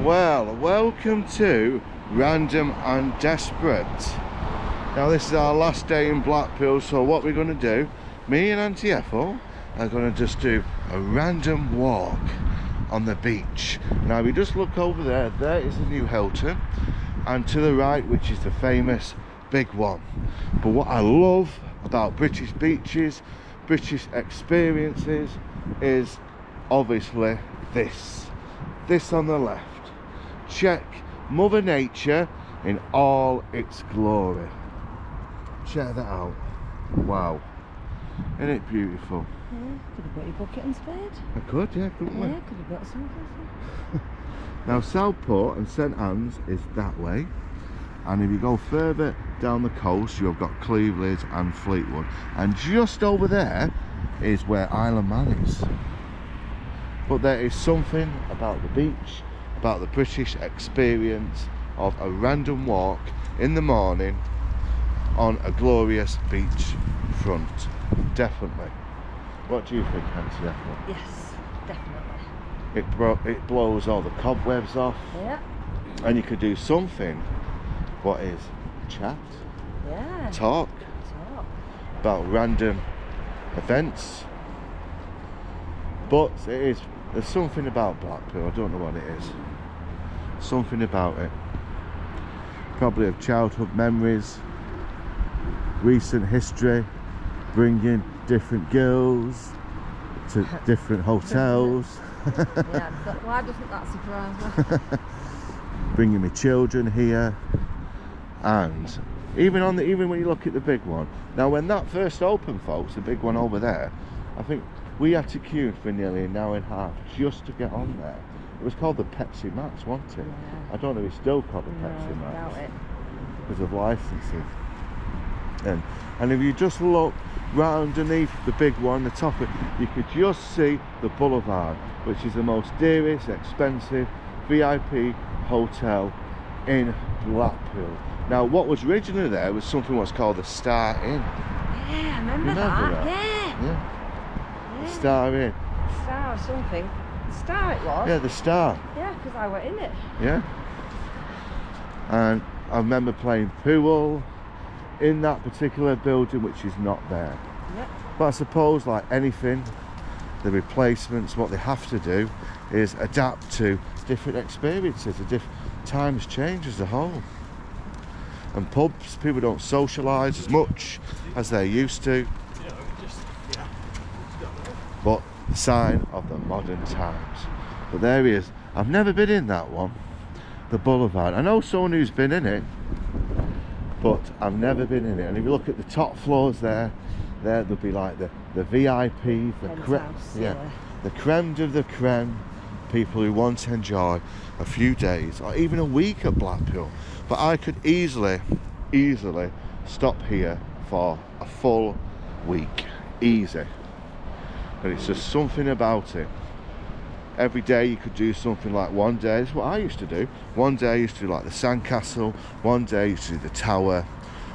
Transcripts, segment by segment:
Well, welcome to Random and Desperate. Now this is our last day in Blackpool, so what we're going to do, me and Auntie Ethel are going to just do a random walk on the beach. Now we just look over there, there is the new Hilton, and to the right, which is the famous big one. But what I love about British beaches, British experiences, is obviously this on the left. Check Mother Nature in all its glory. Check that out. Wow, isn't it beautiful? Yeah, could have got your bucket and spade. I could, yeah, couldn't we? Yeah, could have got something. Now Southport and St Anne's is that way, and if you go further down the coast you've got Cleveland and Fleetwood, and just over there is where Isle of Man is. But there is something about the beach, about the British experience of a random walk in the morning on a glorious beach front. Definitely. What do you think, Auntie Ethel? Yes, definitely. It blows all the cobwebs off. Yeah. And you could do something, what is, chat, Yeah. talk about random events. But there's something about Blackpool, I don't know what it is. Something about it. Probably of childhood memories, recent history, bringing different girls to different hotels. Yeah, why doesn't that surprise me? Bringing my children here, and even when you look at the big one. Now when that first opened, folks, the big one over there, I think we had to queue for nearly an hour and a half just to get on there. It was called the Pepsi Max, wasn't it? Yeah. I don't know if it's still called the No, Pepsi Max doubt it. because of licensing. And if you just look right underneath the big one, the top of it, you could just see the Boulevard, which is the most dearest, expensive VIP hotel in Blackpool. Now what was originally there was something what's called the Star Inn. Yeah, I remember that. Yeah. Yeah. The Star Inn. Star or something. Star it was. Yeah, the Star. Yeah, because I went in it. Yeah. And I remember playing pool in that particular building, which is not there. Yep. But I suppose, like anything, the replacements, what they have to do is adapt to different experiences. Times change as a whole. And pubs, people don't socialise as much as they used to. But sign of the modern times. But there he is. I've never been in that one, the Boulevard. I know someone who's been in it, but I've never been in it. And if you look at the top floors there'll be like the VIPs, the creme de the creme, people who want to enjoy a few days or even a week at Blackpool. But I could easily stop here for a full week, easy. But it's just something about it. Every day you could do something. Like one day, this is what I used to do. One day I used to do like the Sandcastle, one day I used to do the Tower,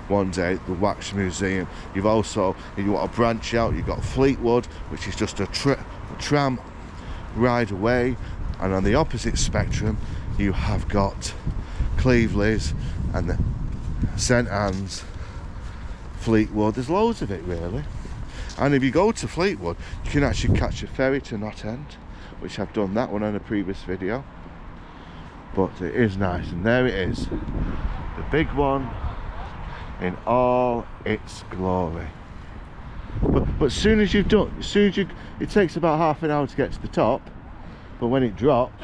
one day the Wax Museum. You've also, if you want to branch out, you've got Fleetwood, which is just a tram ride away. And on the opposite spectrum, you have got Cleveland and the St Anne's, Fleetwood. There's loads of it really. And if you go to Fleetwood, you can actually catch a ferry to Knott End, which I've done that one on a previous video. But it is nice, and there it is, the big one in all its glory. But as soon as it takes about half an hour to get to the top, but when it drops,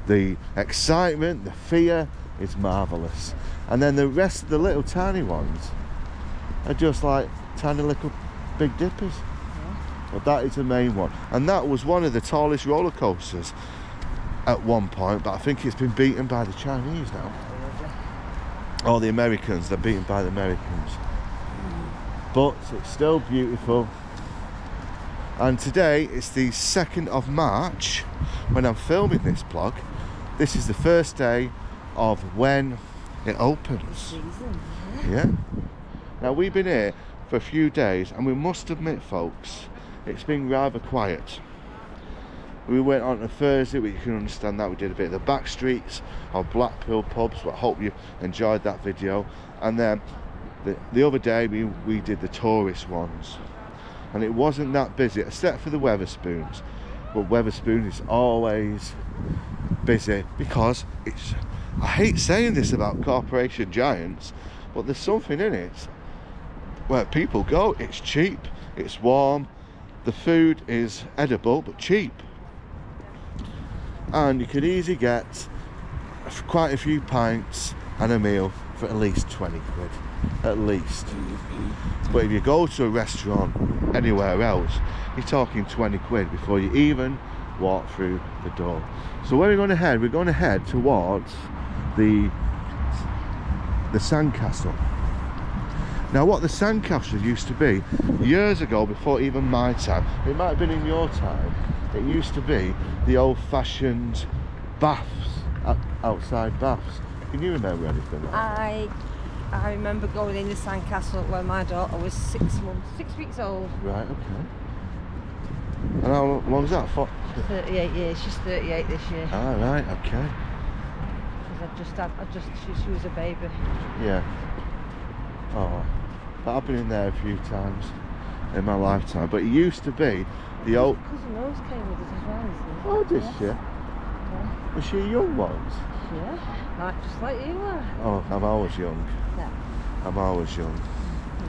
the excitement, the fear is marvellous. And then the rest of the little tiny ones are just like tiny little Big Dippers. Yeah. But that is the main one. And that was one of the tallest roller coasters at one point, but I think it's been beaten by the Chinese now. Or the Americans, they're beaten by the Americans. But it's still beautiful. And today it's the 2nd of March when I'm filming this vlog. This is the first day of when it opens. Yeah. Now we've been here for a few days, and we must admit, folks, it's been rather quiet. We went on a Thursday, but you can understand that we did a bit of the back streets of Blackpool pubs. So I hope you enjoyed that video. And then the other day we did the tourist ones, and it wasn't that busy except for the Wetherspoons. But Wetherspoon is always busy because it's, I hate saying this about corporation giants, but there's something in it where people go. It's cheap, it's warm, the food is edible but cheap, and you can easily get quite a few pints and a meal for at least 20 quid, at least. But if you go to a restaurant anywhere else, you're talking 20 quid before you even walk through the door. So where are we going to head? We're going to head towards the Sandcastle. Now, what the Sandcastle used to be years ago, before even my time, it might have been in your time, it used to be the old-fashioned baths, outside baths. Can you remember anything like that? I remember going in the Sandcastle when my daughter was 6 weeks old. Right, okay. And how long was that for? 38 years. She's 38 this year. Ah, right, okay. Because she was a baby. Yeah. Oh, but I've been in there a few times in my lifetime. But it used to be the old. Cousin Rose came with us as well. Oh, did she? Yeah. Was she a young one? Yeah, just like you were. Oh, I'm always young. Yeah. I'm always young.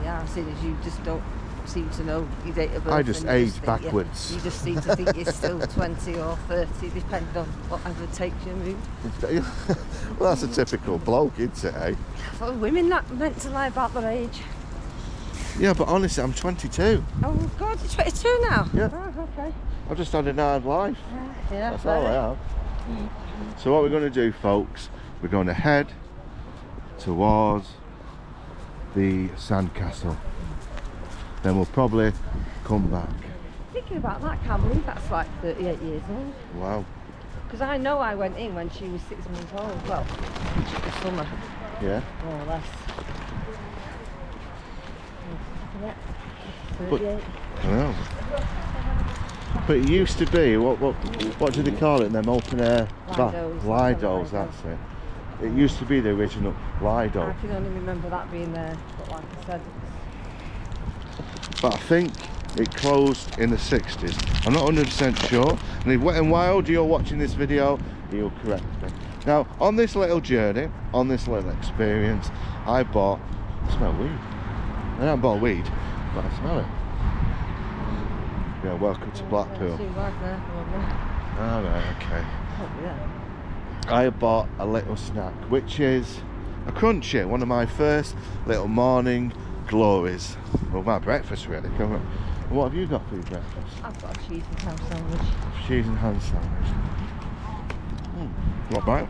Yeah, I see that you just don't seem to know your date of birth. I just and you age think backwards. You just seem to think you're still 20 or 30, depending on whatever takes your mood. Well, that's a typical bloke, isn't it, eh? For women, not meant to lie about their age. Yeah, but honestly, I'm 22. Oh God, you're 22 now? Yeah. Oh, okay. I've just had a hard life. Yeah, That's all I have. So what we're going to do, folks, we're going to head towards the Sandcastle. Then we'll probably come back. Thinking about that, I can't believe that's like 38 years old. Wow. Because I know I went in when she was 6 months old. Well, the summer, Yeah. more or less. Yeah, But- 38. I know. But it used to be, what do they call it? Them open air Lidos. Lidos, that's it. It used to be the original Lido. I can only remember that being there, but like I said, But I think it closed in the 60s. I'm not 100% sure. And if Wet n Wild, you're watching this video, you'll correct me. Now, on this little journey, on this little experience, I smell weed. I haven't bought weed, but I smell it. Yeah, welcome to Blackpool. Too right there, probably. Alright, okay. Probably there. I bought a little snack, which is a crunchy, one of my first little morning glories. Well, my breakfast really. What have you got for your breakfast? I've got a cheese and ham sandwich. Cheese and ham sandwich. Not bad.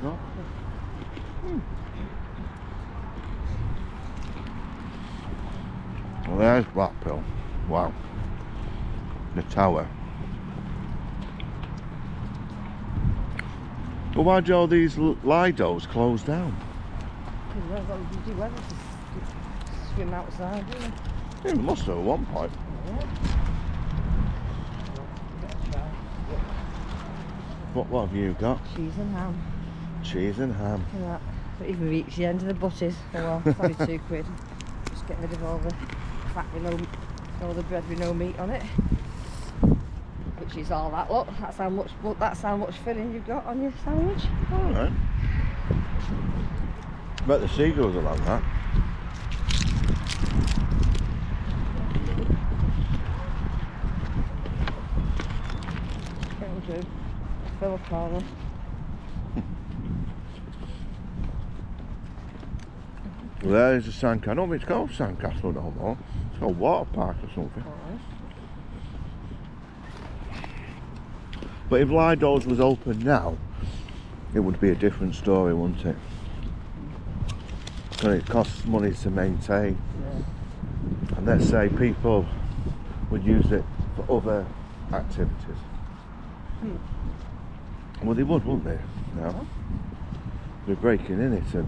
No? Well, there's Blackpool. Wow. The tower. Well, why do all these Lidos close down? Because there's what you do weather to swim outside, do you? Yeah, it must have at one point. What have you got? Cheese and ham. Cheese and ham. Look at that. But even reach the end of the butties. Oh well, it's only £2. Just get rid of all the fat with no, all the bread with no meat on it. Which is all that. Look, that's how much filling you've got on your sandwich. Alright. Bet the seagulls are like that. It'll do. Fill a corner. Well, there's the Sandcastle. I don't think it's called Sandcastle no more. It's called Water Park or something. But if Lido's was open now, it would be a different story, wouldn't it? Because it costs money to maintain. Yeah. And let's say people would use it for other activities. Well, they would, wouldn't they? Now, they're breaking in it and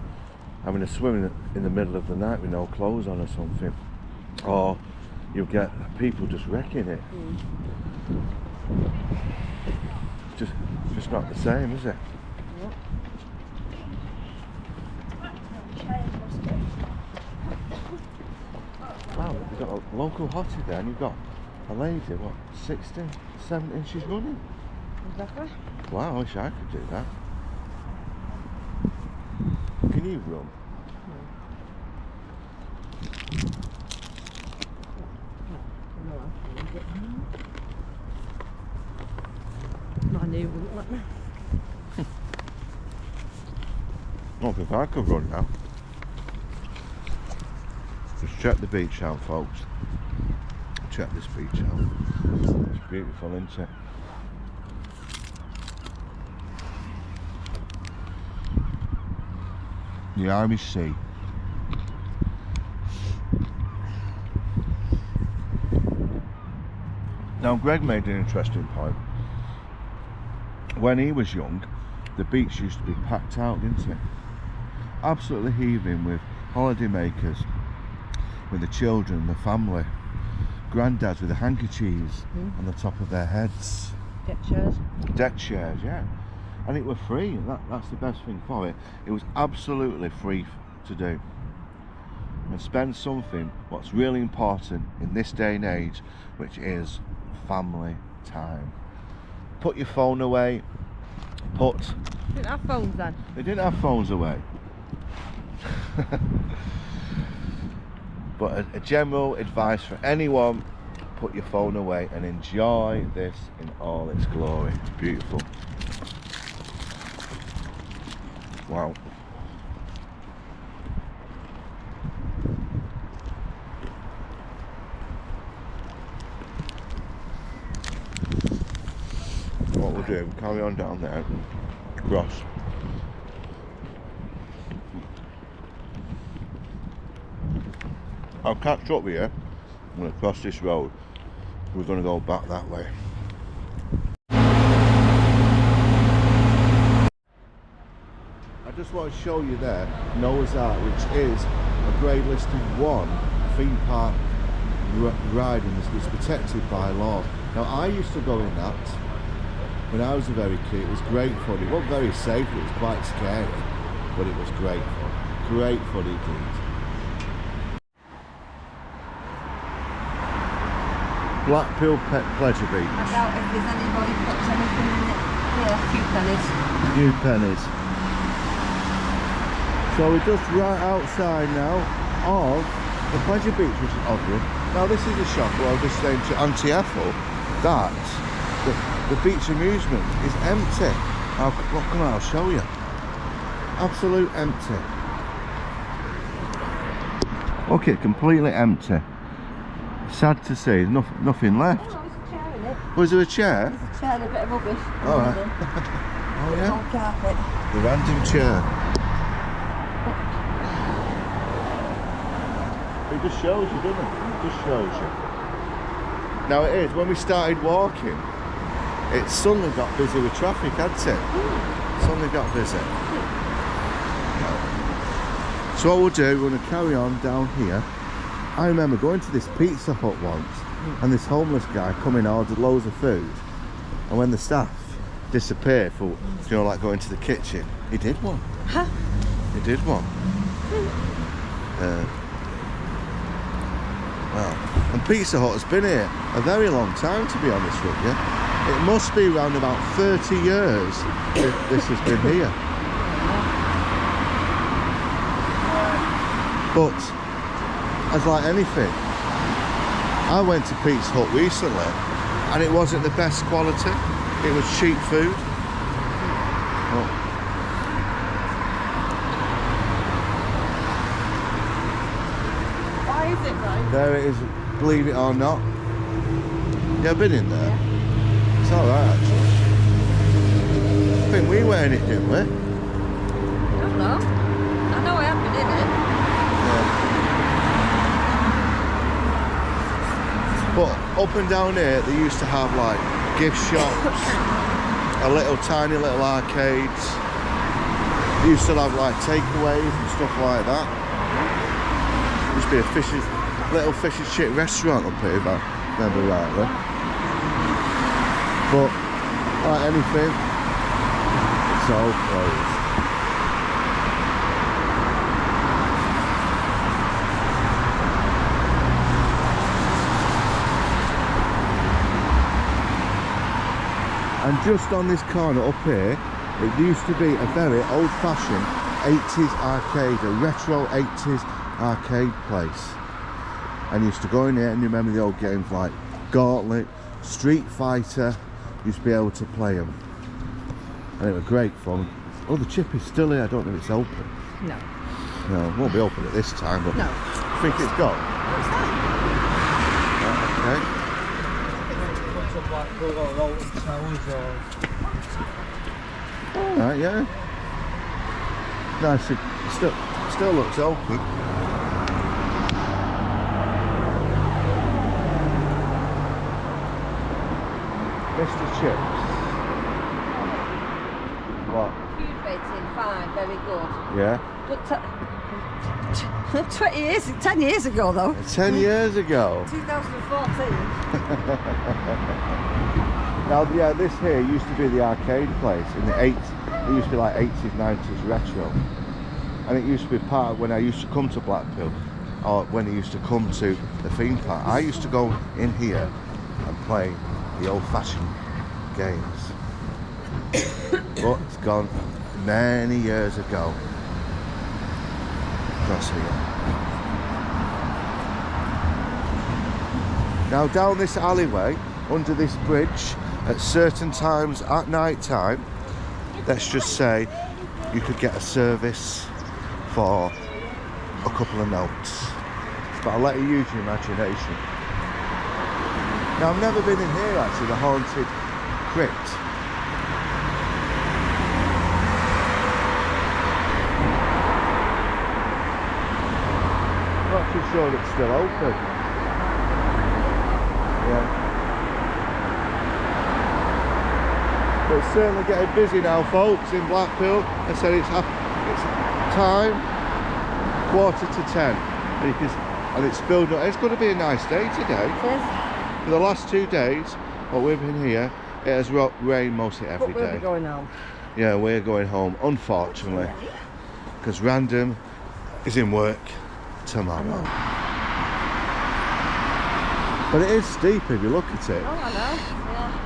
having a swim in the middle of the night with no clothes on or something. Or you'll get people just wrecking it. Just not the same, is it? Yep. Wow, you've got a local hottie there, and you've got a lady, what, 60, 70, she's running. Exactly. Wow, I wish I could do that. Can you run? My knee wouldn't let me. I don't think I could run now. Just check the beach out, folks. Check this beach out. It's beautiful, isn't it? The Irish Sea. Now, Greg made an interesting point. When he was young, the beach used to be packed out, didn't it? Absolutely heaving with holidaymakers, with the children, the family, granddads with the handkerchiefs on the top of their heads. Deck chairs. Deck chairs, yeah. And it was free, and that's the best thing for it. It was absolutely free to do. And spend something, what's really important in this day and age, which is family time. Put your phone away. Didn't have phones then. They didn't have phones away. But a general advice for anyone, put your phone away and enjoy this in all its glory. It's beautiful. Wow. What we'll do, carry on down there, cross. I'll catch up with you. I'm going to cross this road. We're going to go back that way. I just want to show you there Noah's Ark, which is a grade listed 1 theme park ride, and it's protected by law. Now, I used to go in that when I was a very kid. It was great fun. It wasn't very safe, it was quite scary, but it was great fun. Great fun indeed. Blackpool Pleasure Beach. I doubt if there's anybody puts anything in it. Yeah, a few pennies. Few pennies. So we're just right outside now of the Pleasure Beach, which is Oswald. Now this is a shop where I was just saying to Auntie Ethel that the beach amusement is empty. Look, come on, I'll show you. Absolute empty. Okay, completely empty. Sad to say, there's nothing left. Oh, there's a chair in it. Was there a chair? There's a chair and a bit of rubbish. Alright. Oh yeah? Old carpet. The random chair. It just shows you, doesn't it? It just shows you. Now it is, when we started walking, it suddenly got busy with traffic, hadn't it? Suddenly got busy. So what we'll do, we're going to carry on down here. I remember going to this Pizza Hut once, and this homeless guy come in, ordered loads of food, and when the staff disappeared for, you know, like going to the kitchen, he did one. Huh? He did one. Well, and Pizza Hut has been here a very long time, to be honest with you. It must be around about 30 years this has been here. But as like anything, I went to Pizza Hut recently and it wasn't the best quality. It was cheap food. Oh. Why is it right? There it is, believe it or not. Yeah, I've been in there. Yeah. It's alright actually. I think we went in it, didn't we? I don't know. I know I have been in it. But up and down here, they used to have like gift shops, tiny little arcades. They used to have like takeaways and stuff like that. There used to be a little fish and chip restaurant up here, if I remember rightly. But like anything, it's all closed. And just on this corner up here, it used to be a very old-fashioned 80s arcade, a retro 80s arcade place. And you used to go in here and you remember the old games like Gauntlet, Street Fighter, you used to be able to play them. And it was great fun. Oh, the chip is still here, I don't know if it's open. No. No, it won't be open at this time, but No. I think it's got. What's that? Okay. Alright, yeah. Nice, it still looks open. Mr. Chips. What? Food rating, fine, very good. Yeah? But 10 years ago though. 10 years ago. 2014. Now, yeah, this here used to be the arcade place in the 80s. It used to be like 80s, 90s retro. And it used to be part of when I used to come to Blackpool, or when I used to come to the theme park. I used to go in here and play the old-fashioned games. But it's gone many years ago. Across here. Now down this alleyway, under this bridge, at certain times at night time, let's just say you could get a service for a couple of notes. But I'll let you use your imagination. Now I've never been in here actually, the haunted crypt. I'm not too sure it's still open. Yeah. But it's certainly getting busy now, folks, in Blackpool. I said it's time 9:45. And it's building up. It's going to be a nice day today. It is. For the last 2 days, while we've been here, it has rained mostly every But we'll day. be going home. Yeah, we're going home, unfortunately, because Random is in work tomorrow. But it is steep if you look at it. Oh, I know.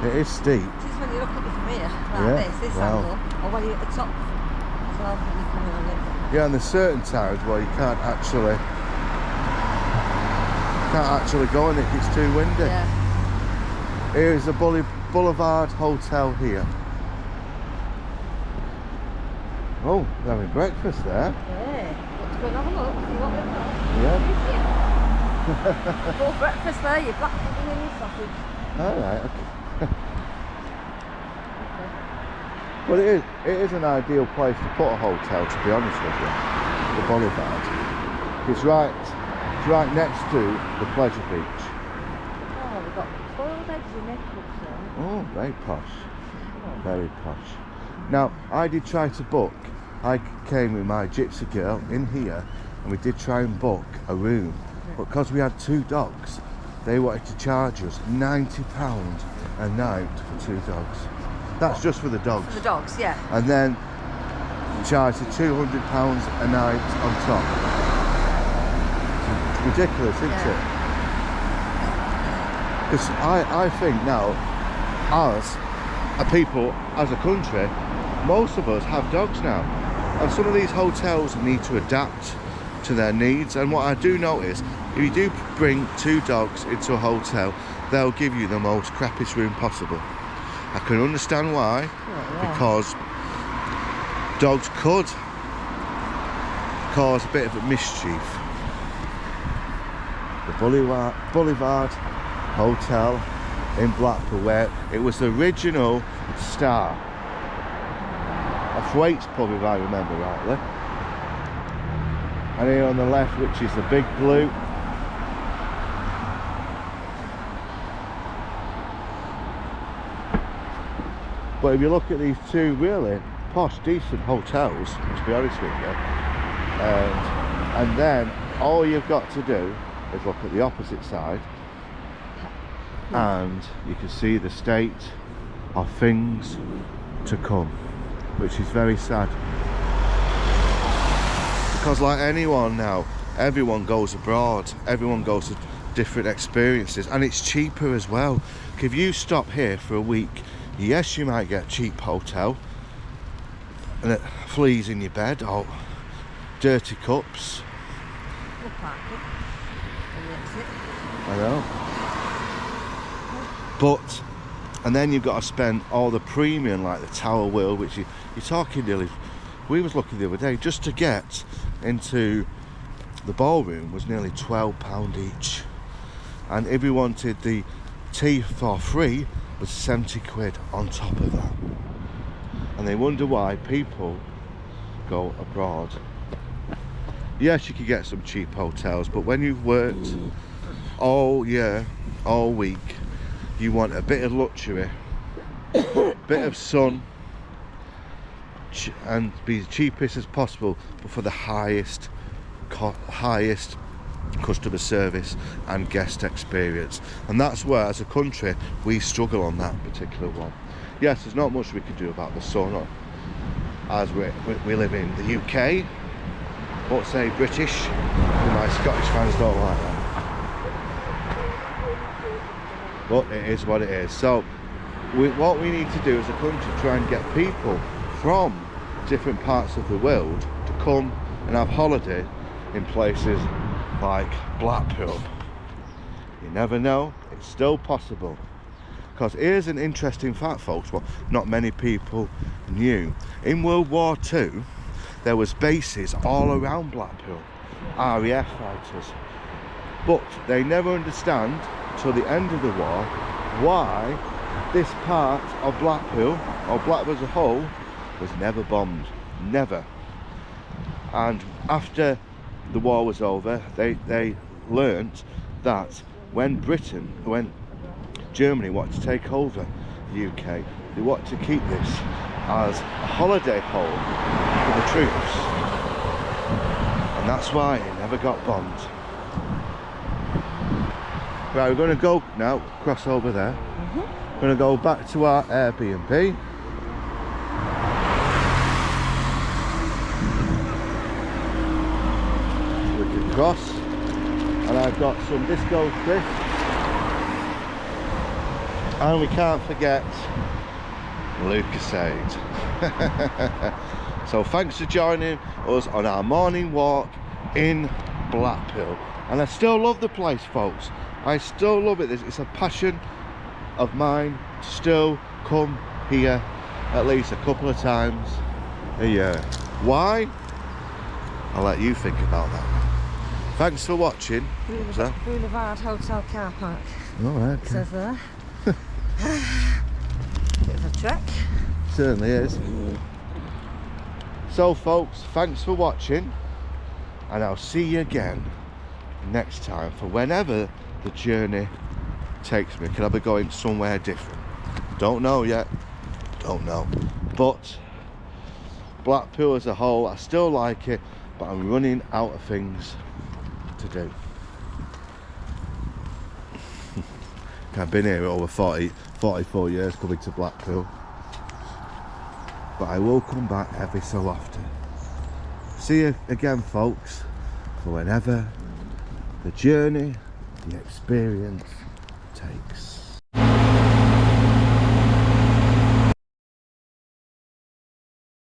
Yeah. It is steep. It is when you look at it from here, like Yeah, this wow. angle, or when you're at the top. So when you're coming on it. Yeah, and there's certain times where you can't actually go in it, it's too windy. Yeah. Here is the Boulevard Hotel here. Oh, they're having breakfast there. Yeah. Let's go and have a look, see what they've got. Yeah. Full breakfast there, you've got pudding and your sausage. Alright, okay. Well, it is an ideal place to put a hotel, to be honest with you, the Boulevard. It's right next to the Pleasure Beach. Oh, we've got boiled eggs in Edwards there. Oh, very posh. Very posh. Now, I did try to book. I came with my gypsy girl in here, and we did try and book a room. But because we had 2 dogs, they wanted to charge us £90 a night for 2 dogs. That's just for the dogs. For the dogs, yeah. And then charge the £200 a night on top. It's ridiculous, isn't it? Because I think now, as a people, as a country, most of us have dogs now. And some of these hotels need to adapt to their needs. And what I do notice, if you do bring 2 dogs into a hotel, they'll give you the most crappiest room possible. I can understand why, because dogs could cause a bit of a mischief. The Boulevard Hotel in Blackpool, where it was the original star of Thwaites pub, if I remember rightly. And here on the left, which is the Big Blue. But if you look at these 2 really posh, decent hotels, to be honest with you, and then all you've got to do is look at the opposite side, and you can see the state of things to come, which is very sad. Because like anyone now, everyone goes abroad, everyone goes to different experiences, and it's cheaper as well. If you stop here for a week, yes, you might get a cheap hotel and fleas in your bed or dirty cups. We'll park it on the exit. I know. But, and then you've got to spend all the premium, like the Tower World, which you're talking nearly, we was looking the other day, just to get into the ballroom was nearly £12 each. And if you wanted the tea for free, was 70 quid on top of that. And they wonder why people go abroad. Yes, you could get some cheap hotels, but when you've worked all year, all week, you want a bit of luxury, bit of sun, and be the cheapest as possible, but for the highest customer service and guest experience. And that's where, as a country, we struggle on that particular one. Yes, there's not much we can do about the sun, as we live in the UK. Won't say British, my Scottish fans don't like that. But it is what it is. So what we need to do as a country, try and get people from different parts of the world to come and have holiday in places like Blackpool. You never know, it's still possible. Because here's an interesting fact, folks, what not many people knew. In World War II, there was bases all around Blackpool, RAF fighters. But they never understand, till the end of the war, why this part of Blackpool, or Blackpool as a whole, was never bombed. Never. And after the war was over, they learnt that when Germany wanted to take over the UK, they wanted to keep this as a holiday home for the troops. And that's why it never got bombed. Right, we're going to go now, cross over there. We're going to go back to our Airbnb. We can cross. And I've got some Disco crisps. And we can't forget Lucozade. So thanks for joining us on our morning walk in Blackpool. And I still love the place, folks. I still love it. It's a passion of mine to still come here at least a couple of times a year. Why? I'll let you think about that. Thanks for watching. Boulevard Hotel Car Park. Alright. It says there. Bit of a trek. Certainly is. So folks, thanks for watching, and I'll see you again next time for whenever the journey takes me. Could I be going somewhere different? Don't know yet. Don't know. But Blackpool as a whole, I still like it, but I'm running out of things to do. I've been here over 44 years coming to Blackpool, but I will come back every so often. See you again, folks, for whenever the journey, the experience takes.